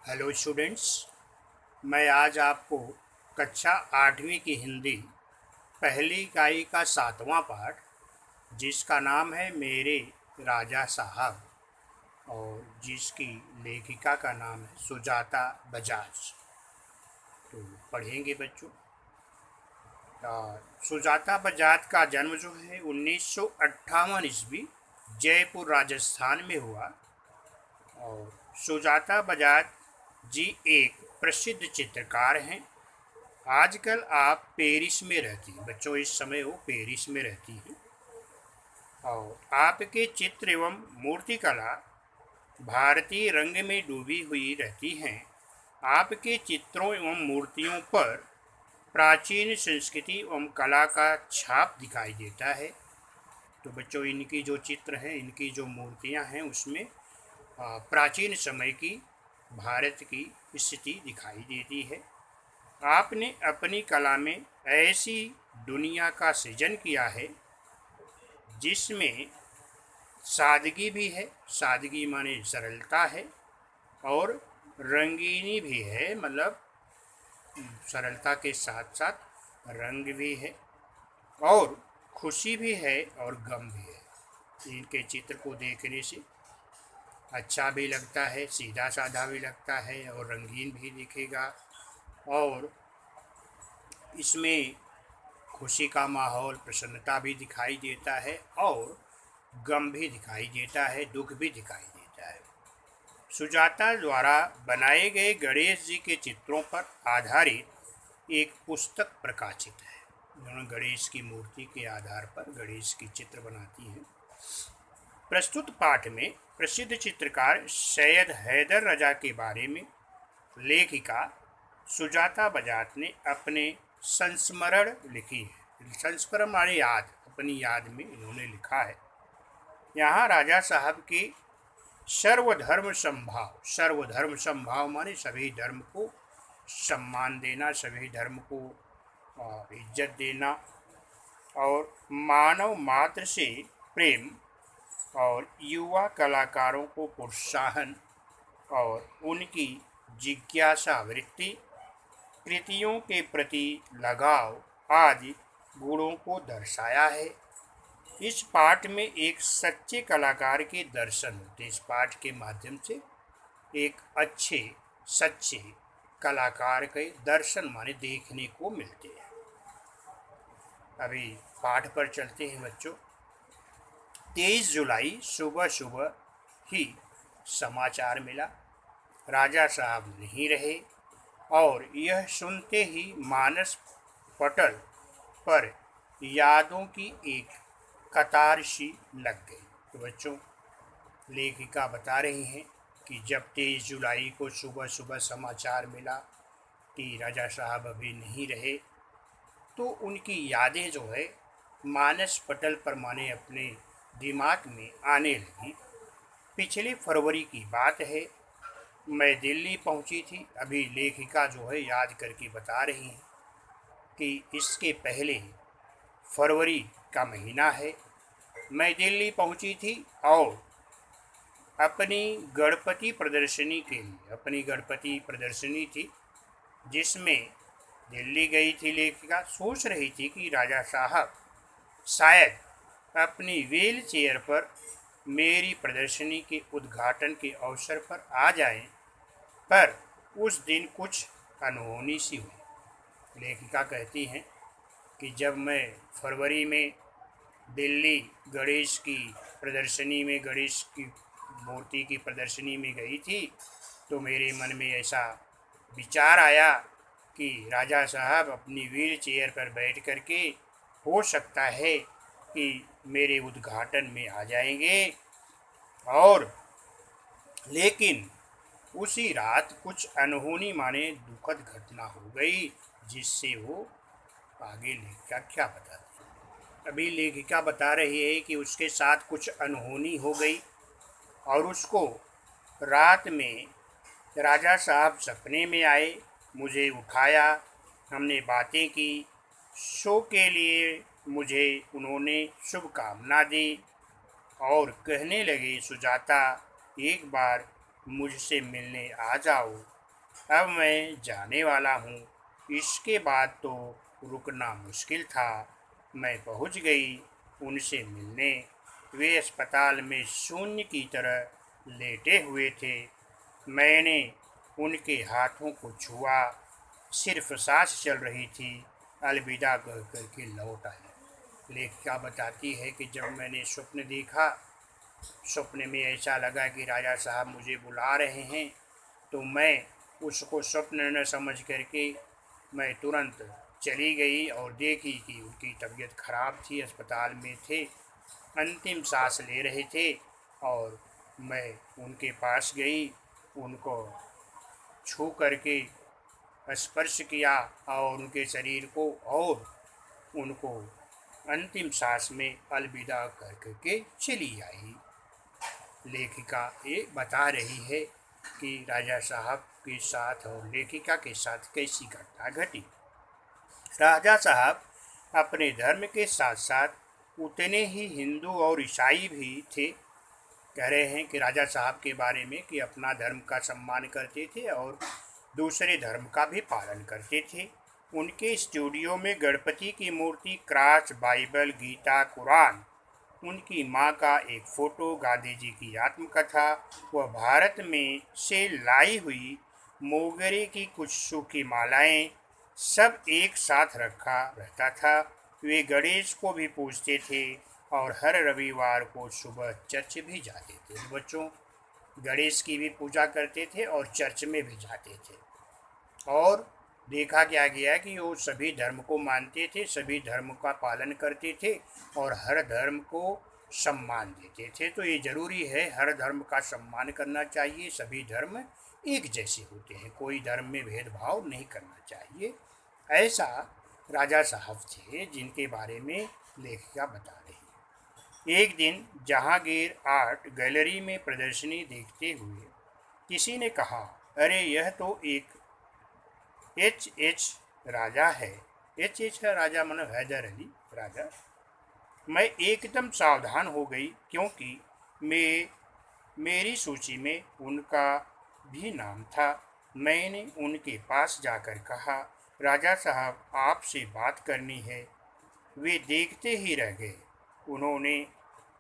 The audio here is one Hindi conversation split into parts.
Hello students. मैं आज आपको कक्षा 8वीं की हिंदी पहली इकाई का 7वां पाठ, जिसका नाम है मेरे राजा साहब, और जिसकी लेखिका का नाम है सुजाता बजाज, तो पढ़ेंगे बच्चों। सुजाता बजाज का जन्म जो है 1958 ईस्वी जयपुर राजस्थान में हुआ। और सुजाता बजाज जी एक प्रसिद्ध चित्रकार हैं। आजकल आप पेरिस में रहती हैं बच्चों, इस समय वो पेरिस में रहती हैं। और आपके चित्र एवं मूर्तिकला भारतीय रंग में डूबी हुई रहती हैं। आपके चित्रों एवं मूर्तियों पर प्राचीन संस्कृति एवं कला का छाप दिखाई देता है। तो बच्चों, इनकी जो चित्र हैं, इनकी जो मूर्तियां हैं, उसमें प्राचीन समय की भारत की स्थिति दिखाई देती है। आपने अपनी कला में ऐसी दुनिया का सृजन किया है जिसमें सादगी भी है, सादगी माने सरलता है, और रंगीनी भी है, मतलब सरलता के साथ साथ रंग भी है, और खुशी भी है और गम भी है। इनके चित्र को देखने से अच्छा भी लगता है, सीधा साधा भी लगता है, और रंगीन भी दिखेगा, और इसमें खुशी का माहौल, प्रसन्नता भी दिखाई देता है, और गम भी दिखाई देता है, दुख भी दिखाई देता है। सुजाता द्वारा बनाए गए गणेश जी के चित्रों पर आधारित एक पुस्तक प्रकाशित है। उन्होंने गणेश की मूर्ति के आधार पर गणेश की चित्र बनाती हैं। प्रस्तुत पाठ में प्रसिद्ध चित्रकार सैयद हैदर रजा के बारे में लेखिका सुजाता बजाज ने अपने संस्मरण लिखी है। संस्मरण माने याद, अपनी याद में इन्होंने लिखा है। यहाँ राजा साहब की सर्वधर्म संभाव माने सभी धर्म को सम्मान देना, सभी धर्म को इज्जत देना, और मानव मात्र से प्रेम, और युवा कलाकारों को प्रोत्साहन, और उनकी जिज्ञासा वृत्ति, कृतियों के प्रति लगाव आदि गुणों को दर्शाया है। इस पाठ में एक सच्चे कलाकार के दर्शन होते हैं। इस पाठ के माध्यम से एक अच्छे सच्चे कलाकार के दर्शन माने देखने को मिलते हैं। अभी पाठ पर चलते हैं बच्चों। 23 जुलाई सुबह सुबह ही समाचार मिला, राजा साहब नहीं रहे, और यह सुनते ही मानस पटल पर यादों की एक कतार सी लग गई। तो बच्चों, लेखिका बता रही हैं कि जब 23 जुलाई को सुबह सुबह समाचार मिला कि राजा साहब अभी नहीं रहे, तो उनकी यादें जो है मानस पटल पर माने अपने दिमाग में आने लगी। पिछले फरवरी की बात है, मैं दिल्ली पहुंची थी। अभी लेखिका जो है याद करके बता रही हैं कि इसके पहले फरवरी का महीना है, मैं दिल्ली पहुंची थी, और अपनी गणपति प्रदर्शनी के लिए, अपनी गणपति प्रदर्शनी थी जिसमें दिल्ली गई थी लेखिका। सोच रही थी कि राजा साहब शायद अपनी व्हील चेयर पर मेरी प्रदर्शनी के उद्घाटन के अवसर पर आ जाएं, पर उस दिन कुछ अनहोनी सी हुई। लेखिका कहती हैं कि जब मैं फरवरी में दिल्ली गणेश की प्रदर्शनी में, गणेश की मूर्ति की प्रदर्शनी में गई थी, तो मेरे मन में ऐसा विचार आया कि राजा साहब अपनी व्हील चेयर पर बैठ करके हो सकता है कि मेरे उद्घाटन में आ जाएंगे। और लेकिन उसी रात कुछ अनहोनी माने दुखद घटना हो गई, जिससे वो आगे लेखिका क्या बताती है। अभी लेखिका बता रही है कि उसके साथ कुछ अनहोनी हो गई, और उसको रात में राजा साहब सपने में आए, मुझे उठाया, हमने बातें की, शो के लिए मुझे उन्होंने शुभकामना दी, और कहने लगे, सुजाता एक बार मुझसे मिलने आ जाओ। अब मैं जाने वाला हूँ। इसके बाद तो रुकना मुश्किल था। मैं पहुँच गई उनसे मिलने। वे अस्पताल में शून्य की तरह लेटे हुए थे। मैंने उनके हाथों को छुआ। सिर्फ सांस चल रही थी। अलविदा कह कर के लौट आया। लेखिका बताती है कि जब मैंने स्वप्न देखा, स्वप्न में ऐसा लगा कि राजा साहब मुझे बुला रहे हैं, तो मैं उसको स्वप्न न समझ करके मैं तुरंत चली गई और देखी कि उनकी तबीयत खराब थी, अस्पताल में थे, अंतिम सांस ले रहे थे। और मैं उनके पास गई, उनको छू करके स्पर्श किया और उनके शरीर को, और उनको अंतिम सांस में अलविदा कर करके चली आई। लेखिका ये बता रही है कि राजा साहब के साथ और लेखिका के साथ कैसी घटना घटी। राजा साहब अपने धर्म के साथ साथ उतने ही हिंदू और ईसाई भी थे। कह रहे हैं कि राजा साहब के बारे में कि अपना धर्म का सम्मान करते थे और दूसरे धर्म का भी पालन करते थे। उनके स्टूडियो में गणपति की मूर्ति, क्रॉस, बाइबल, गीता, कुरान, उनकी माँ का एक फ़ोटो, गांधी जी की आत्मकथा, वह भारत में से लाई हुई मोगरे की कुछ सूखी मालाएं, सब एक साथ रखा रहता था। वे गणेश को भी पूजते थे और हर रविवार को सुबह चर्च भी जाते थे। बच्चों, गणेश की भी पूजा करते थे और चर्च में भी जाते थे। और देखा क्या गया कि वो सभी धर्म को मानते थे, सभी धर्म का पालन करते थे और हर धर्म को सम्मान देते थे। तो ये ज़रूरी है, हर धर्म का सम्मान करना चाहिए। सभी धर्म एक जैसे होते हैं, कोई धर्म में भेदभाव नहीं करना चाहिए। ऐसा राजा साहब थे जिनके बारे में लेखिका बता रही है। एक दिन जहांगीर आर्ट गैलरी में प्रदर्शनी देखते हुए किसी ने कहा, अरे यह तो एक एच राजा है। एच का राजा मतलब हैदर अली राजा। मैं एकदम सावधान हो गई क्योंकि मेरी सूची में उनका भी नाम था। मैंने उनके पास जाकर कहा, राजा साहब आपसे बात करनी है। वे देखते ही रह गए। उन्होंने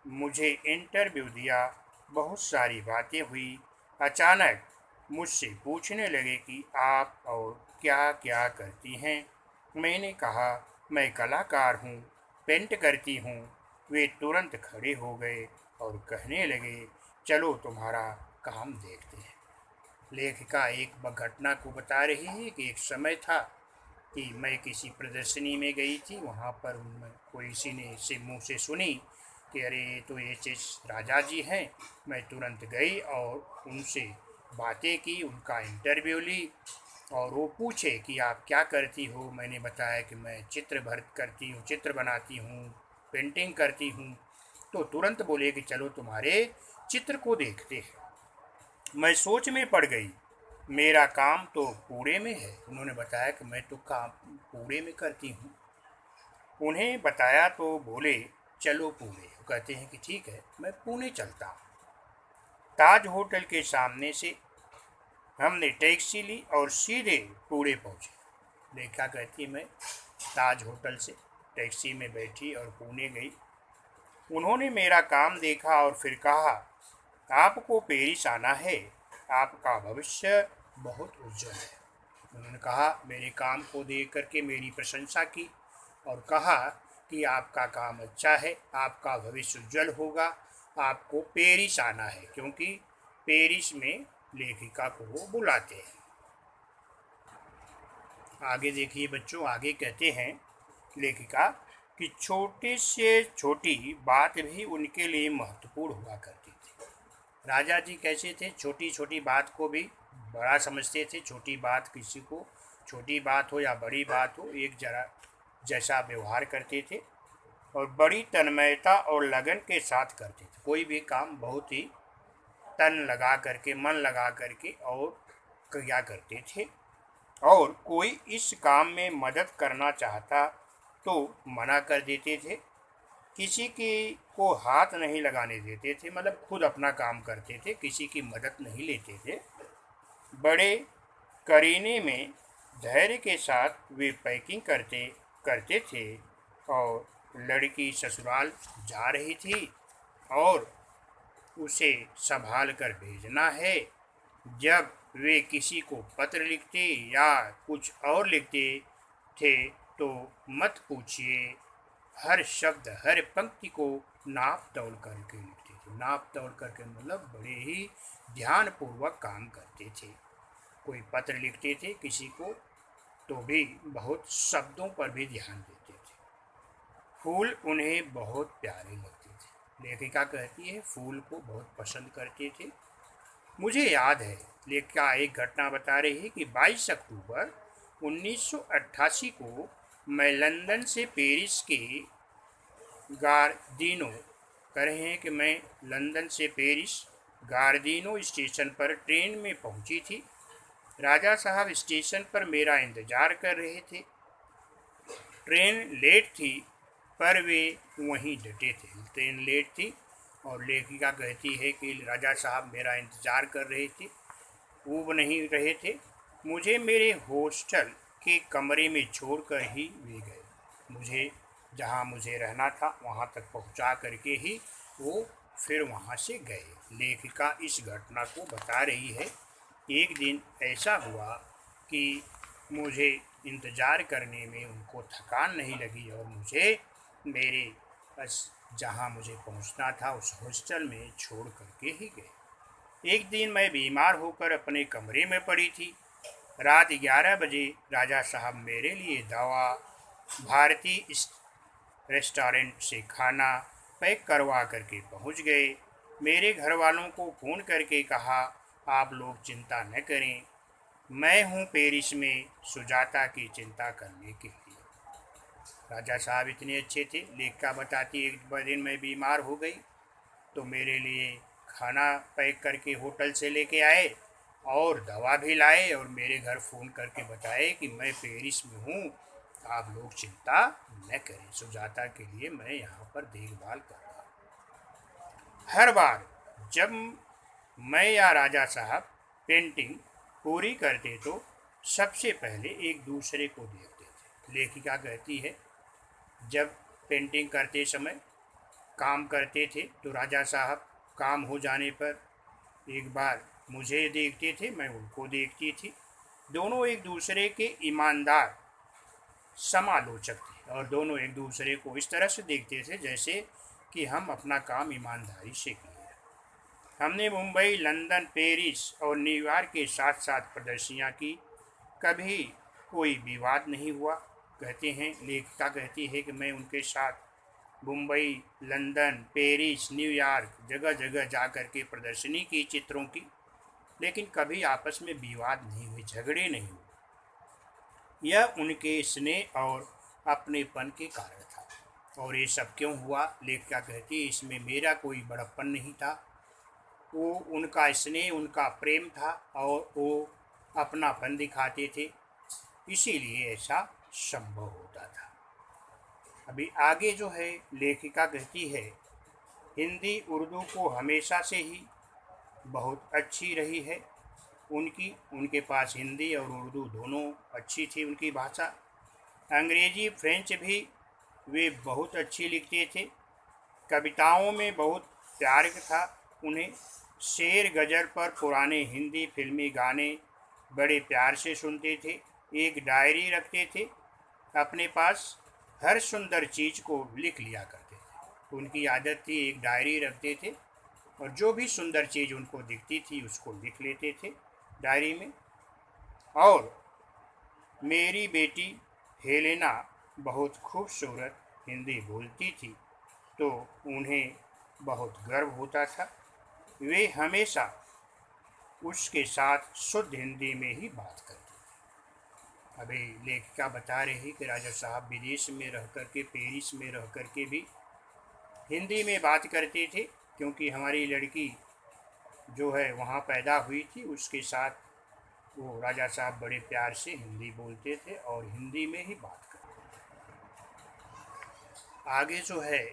मुझे इंटरव्यू दिया, बहुत सारी बातें हुई। अचानक मुझसे पूछने लगे कि आप और क्या क्या करती हैं। मैंने कहा, मैं कलाकार हूँ, पेंट करती हूँ। वे तुरंत खड़े हो गए और कहने लगे, चलो तुम्हारा काम देखते हैं। लेखिका एक घटना को बता रही है कि एक समय था कि मैं किसी प्रदर्शनी में गई थी। वहाँ पर कोई किसी ने से मुँह से सुनी कि अरे ये तो एच राजा जी हैं। मैं तुरंत गई और उनसे बातें की, उनका इंटरव्यू ली और वो पूछे कि आप क्या करती हो। मैंने बताया कि मैं चित्र करती हूँ, चित्र बनाती हूँ, पेंटिंग करती हूँ। तो तुरंत बोले कि चलो तुम्हारे चित्र को देखते हैं। मैं सोच में पड़ गई, मेरा काम तो पूरे में है। उन्होंने बताया कि मैं तो काम पूरे में करती हूँ। उन्हें बताया तो बोले, चलो पुणे। वो कहते हैं कि ठीक है, मैं पुणे चलता हूँ। ताज होटल के सामने से हमने टैक्सी ली और सीधे पुणे पहुँचे। लेखा कहती, मैं ताज होटल से टैक्सी में बैठी और पुणे गई। उन्होंने मेरा काम देखा और फिर कहा, आपको पेरिस आना है, आपका भविष्य बहुत उज्जवल है। उन्होंने कहा, मेरे काम को देख करके मेरी प्रशंसा की और कहा कि आपका काम अच्छा है, आपका भविष्य उज्जवल होगा, आपको पेरिस आना है, क्योंकि पेरिस में लेखिका को वो बुलाते हैं। आगे देखिए बच्चों, आगे कहते हैं लेखिका कि छोटे से छोटी बात भी उनके लिए महत्वपूर्ण हुआ करती थी। राजा जी कैसे थे, छोटी छोटी बात को भी बड़ा समझते थे। छोटी बात किसी को, छोटी बात हो या बड़ी बात हो, एक जरा जैसा व्यवहार करते थे और बड़ी तन्मयता और लगन के साथ करते थे। कोई भी काम बहुत ही तन लगा करके, मन लगा करके और किया करते थे। और कोई इस काम में मदद करना चाहता तो मना कर देते थे। किसी की को हाथ नहीं लगाने देते थे, मतलब खुद अपना काम करते थे, किसी की मदद नहीं लेते थे। बड़े करीने में धैर्य के साथ वे पैकिंग करते करते थे और लड़की ससुराल जा रही थी और उसे संभाल कर भेजना है। जब वे किसी को पत्र लिखते या कुछ और लिखते थे तो मत पूछिए, हर शब्द हर पंक्ति को नाप तोल करके लिखते थे। नाप तोल करके मतलब बड़े ही ध्यानपूर्वक काम करते थे। कोई पत्र लिखते थे किसी को तो भी बहुत शब्दों पर भी ध्यान देते थे। फूल उन्हें बहुत प्यारे लगते थे। लेखिका कहती है फूल को बहुत पसंद करते थे। मुझे याद है, लेखिका एक घटना बता रही है कि 22 अक्टूबर 1988 को मैं लंदन से पेरिस के गार्दिनो कह रहे हैं कि मैं लंदन से पेरिस गार्दिनो स्टेशन पर ट्रेन में पहुंची थी। राजा साहब स्टेशन पर मेरा इंतज़ार कर रहे थे। ट्रेन लेट थी पर वे वहीं डटे थे। ट्रेन लेट थी और लेखिका कहती है कि राजा साहब मेरा इंतज़ार कर रहे थे, ऊब नहीं रहे थे। मुझे मेरे हॉस्टल के कमरे में छोड़कर ही वे गए। मुझे जहाँ मुझे रहना था वहाँ तक पहुँचा करके ही वो फिर वहाँ से गए। लेखिका इस घटना को बता रही है। एक दिन ऐसा हुआ कि मुझे इंतज़ार करने में उनको थकान नहीं लगी और मुझे मेरे जहाँ मुझे पहुँचना था उस हॉस्टल में छोड़ करके ही गए। एक दिन मैं बीमार होकर अपने कमरे में पड़ी थी। रात 11 बजे राजा साहब मेरे लिए दवा भारतीय रेस्टोरेंट से खाना पैक करवा करके पहुंच गए। मेरे घर वालों को फ़ोन करके कहा, आप लोग चिंता न करें, मैं हूं पेरिस में सुजाता की चिंता करने के लिए। राजा साहब इतने अच्छे थे। लेखिका बताती एक दिन मैं बीमार हो गई तो मेरे लिए खाना पैक करके होटल से लेके आए और दवा भी लाए और मेरे घर फ़ोन करके बताए कि मैं पेरिस में हूँ, आप लोग चिंता न करें, सुजाता के लिए मैं यहाँ पर देखभाल कर रहा हूँ। हर बार जब मैं या राजा साहब पेंटिंग पूरी करते तो सबसे पहले एक दूसरे को देखते थे। लेखिका कहती है जब पेंटिंग करते समय काम करते थे तो राजा साहब काम हो जाने पर एक बार मुझे देखते थे, मैं उनको देखती थी। दोनों एक दूसरे के ईमानदार समालोचक थे और दोनों एक दूसरे को इस तरह से देखते थे जैसे कि हम अपना काम ईमानदारी से किए। हमने मुंबई, लंदन, पेरिस और न्यूयॉर्क के साथ साथ प्रदर्शनियाँ की, कभी कोई विवाद नहीं हुआ। कहते हैं लेखिका कहती है कि मैं उनके साथ मुंबई, लंदन, पेरिस, न्यूयॉर्क जगह जगह जा कर के प्रदर्शनी की चित्रों की, लेकिन कभी आपस में विवाद नहीं हुए, झगड़े नहीं हुए। यह उनके स्नेह और अपनेपन के कारण था। और ये सब क्यों हुआ? लेखिका कहती है इसमें मेरा कोई बड़प्पन नहीं था, वो उनका स्नेह, उनका प्रेम था और वो अपनापन दिखाते थे, इसीलिए ऐसा संभव होता था। अभी आगे जो है लेखिका कहती है हिंदी उर्दू को हमेशा से ही बहुत अच्छी रही है उनके पास हिंदी और उर्दू दोनों अच्छी थी उनकी भाषा। अंग्रेजी, फ्रेंच भी वे बहुत अच्छी लिखते थे। कविताओं में बहुत प्यार था उन्हें। शेर गज़ल पर पुराने हिंदी फिल्मी गाने बड़े प्यार से सुनते थे। एक डायरी रखते थे अपने पास, हर सुंदर चीज़ को लिख लिया करते थे। उनकी आदत थी एक डायरी रखते थे और जो भी सुंदर चीज़ उनको दिखती थी उसको लिख लेते थे डायरी में। और मेरी बेटी हेलेना बहुत खूबसूरत हिंदी बोलती थी तो उन्हें बहुत गर्व होता था। वे हमेशा उसके साथ शुद्ध हिंदी में ही बात करते थे। अभी लेखिका बता रही कि राजा साहब विदेश में रह कर के, पेरिस में रह कर के भी हिंदी में बात करते थे, क्योंकि हमारी लड़की जो है वहाँ पैदा हुई थी, उसके साथ वो राजा साहब बड़े प्यार से हिंदी बोलते थे और हिंदी में ही बात करते थे। आगे जो है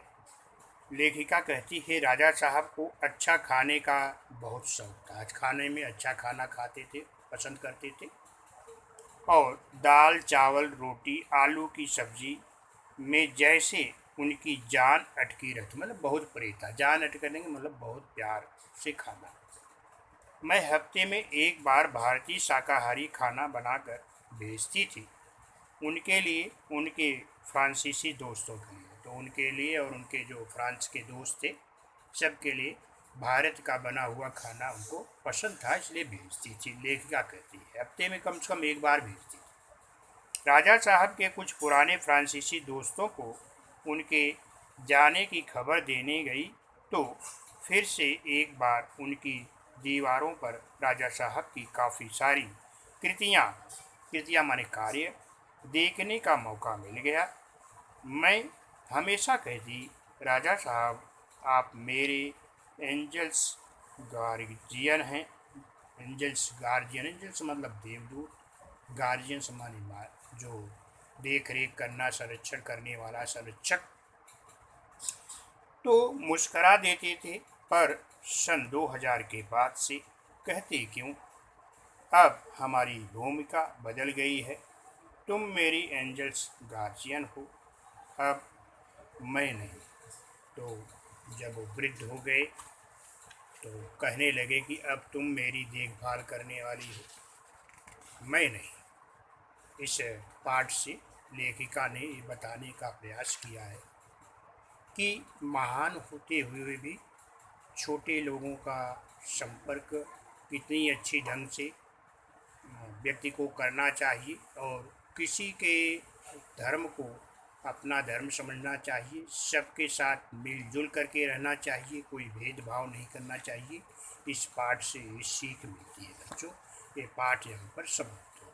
लेखिका कहती है राजा साहब को अच्छा खाने का बहुत शौक था। आज खाने में अच्छा खाना खाते थे, पसंद करते थे। और दाल चावल रोटी आलू की सब्जी में जैसे उनकी जान अटकी रहती, मतलब बहुत प्रिय था। जान अटकने का मतलब बहुत प्यार से खाना। मैं हफ्ते में एक बार भारतीय शाकाहारी खाना बनाकर भेजती थी, उनके लिए, उनके फ्रांसीसी दोस्तों के लिए। तो उनके लिए और उनके जो फ्रांस के दोस्त थे, सबके लिए भारत का बना हुआ खाना उनको पसंद था, इसलिए भेजती थी। लेखिका कहती है हफ्ते में कम से कम एक बार भेजती थी। राजा साहब के कुछ पुराने फ्रांसीसी दोस्तों को उनके जाने की खबर देने गई तो फिर से एक बार उनकी दीवारों पर राजा साहब की काफ़ी सारी कृतियाँ कृतियाँ माने कार्य देखने का मौका मिल गया। मैं हमेशा कहती, राजा साहब आप मेरे एंजल्स गार्जियन हैं। एंजल्स गार्जियन, एंजल्स मतलब देवदूत, गार्जियन माने जो देख रेख करना, संरक्षण करने वाला संरक्षक। तो मुस्करा देते थे, पर सन 2000 के बाद से कहते क्यों, अब हमारी भूमिका बदल गई है। तुम मेरी एंजल्स गार्जियन हो, अब मैं नहीं। तो जब वो वृद्ध हो गए तो कहने लगे कि अब तुम मेरी देखभाल करने वाली हो, मैं नहीं। इस पाठ से लेखिका ने ये बताने का प्रयास किया है कि महान होते हुए भी छोटे लोगों का संपर्क कितनी अच्छी ढंग से व्यक्ति को करना चाहिए, और किसी के धर्म को अपना धर्म समझना चाहिए, सबके साथ मिलजुल करके रहना चाहिए, कोई भेदभाव नहीं करना चाहिए। इस पाठ से ये सीख मिलती है बच्चों। ये पाठ यहाँ पर समाप्त।